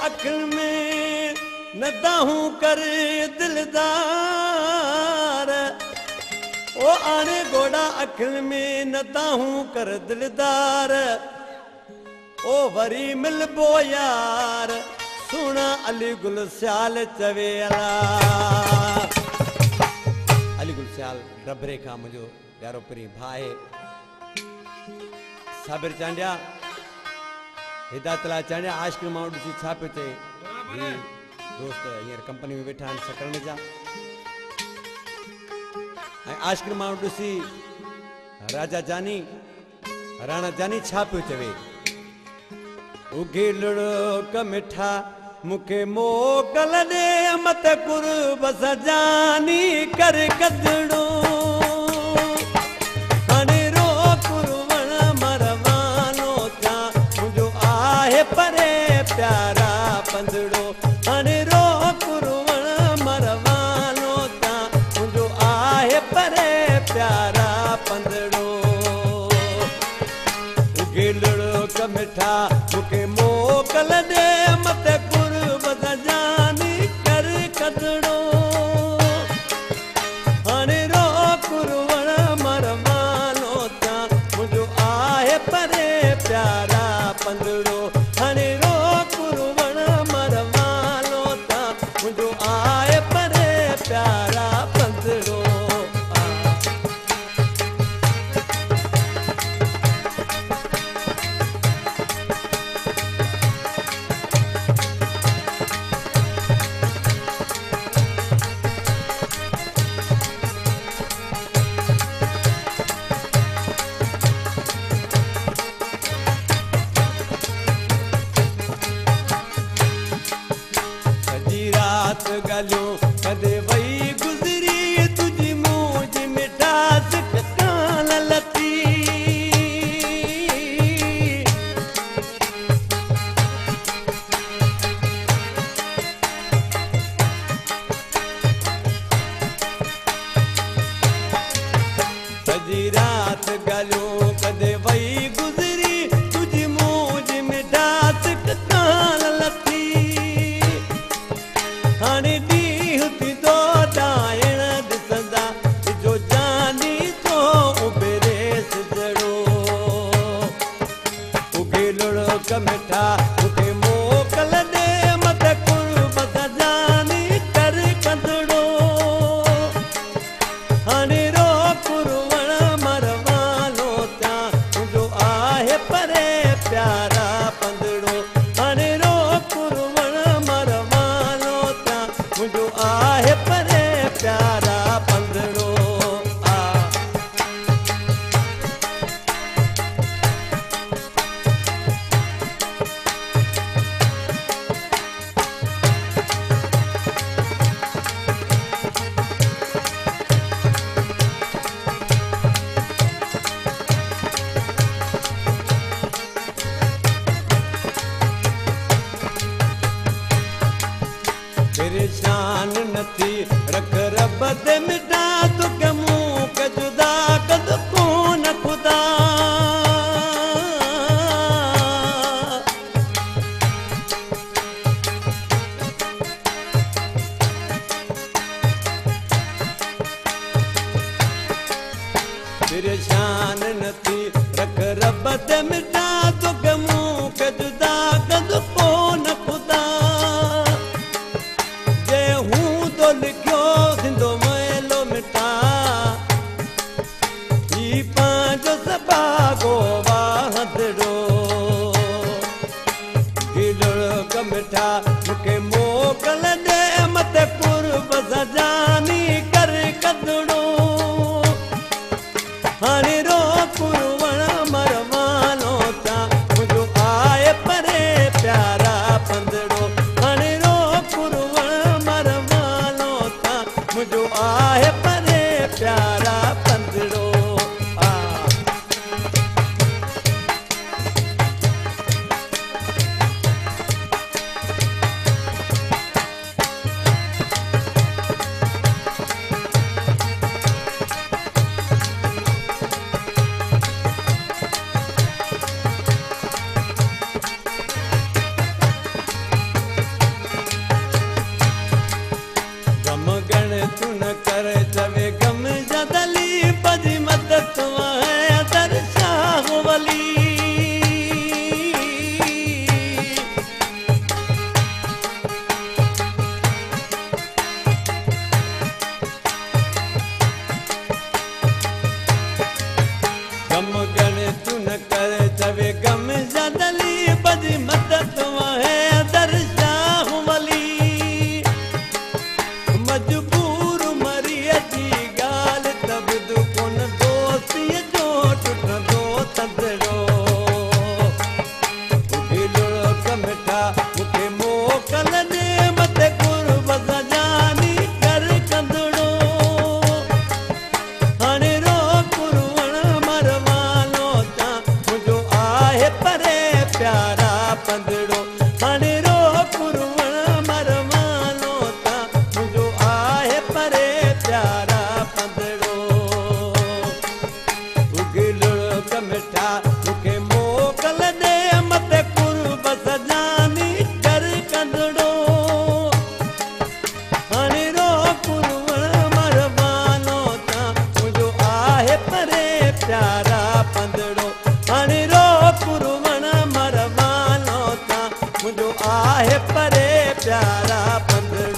अखिल में नदाहूं कर दिलदार ओ आने घोड़ा अखिल में नदाहूं कर दिलदार ओ वरी मिलबो यार सुना अली गुल सियाल चवे अला अली गुल सियाल डबरे का मुझो प्यारो परी भाई साबिर चांडिया हिदायतला चांडिया आशिक मां ॾिसी छा पियो चए ही दोस्त हींअर कंपनी में वेठा आहिनि सकरनि जा ऐं आशिक मां ॾिसी राजा जानी राणा जानी छा पियो चवे उगेलड़ो कमिठा मुखे मोकल दे मत कुर्ब सजानी कर कदड़ो हने रो कुरवण मरवानो था मुझो आहे परे प्यारा पंदड़ो हने रो कुरवण मरवानो था मुझो आहे परे प्यारा पंदड़ो उगेलड़ो कमिठा मुखे मोकल दे मत कुर्ब सजानी कर कदड़ो हने रो कुरवण मरवानो था मुझो आहे परे प्यारा पंदड़ो हने रो कुरवण मरवानो था मुझो आहे परे प्यारा पंदड़ो गलो कदे वही गुजरी तुझी मूझ मिठास कान लती सजी रात गलो कदे वही गुजरी तुझी मूझ मिठास कान लती हाणे ॾींहुं थींदो डाइण ॾिसंदा जो जानी तो उबेरे सिजड़ो उगेलड़ो कमिठा मुखे मोकल दे मत कुर्ब सजानी कर कदड़ो हाणे रो कुरवण मरवानो था मुझो आहे परे प्यारा पंदड़ो हाणे रो कुरवण मरवानो था मुझो आहे परे प्यारा पंदड़ो परेशान नथी रख रब दे मिटा तो के मुंह के जुदा कद कोन खुदा परेशान नथी रख रब दे मिटा तो के मुंह के जुदा कद कोन खुदा लिखियो सिंधो मेलो मिटा ही पांचो सबागो वाहदड़ो गिलड़ो कमिठा मुखे मोकल दे मत कुर्ब सजानी कर कदड़ो हाणे रो कुरवण मरवानो था मुझो आहे परे प्यारा पंदड़ो हाणे रो कुरवण मरवानो था मुझो आहे परे प्यारा पंदड़ो कर चवे गम जदली बदी मदद वहे दरशाह वली मजबूर मरिय जी गाल तब दुकुन दोस्ती जो टुटंदो तंदड़ो गिलुड़ कमिठा मुखे मोकल दे मते कुर्ब सजानी कर कंदड़ो हाणे रो कुरवण मरवालो ता मुंहिंजो आहे परे प्यारा पंदड़ो हाणे रो कुरवण मरवालो ता मुंहिंजो आहे परे प्यारा पंदड़ो गिलुड़ कमिठा मुखे मोकल दे मते कुर्ब सजानी कर कंदड़ो हाणे रो कुरवण मरवालो ता मुंहिंजो आहे परे प्यारा पंदड़ो हाणे रो कुरवण मरवालो ता मुंहिंजो आहे परे प्यारा पंदड़ो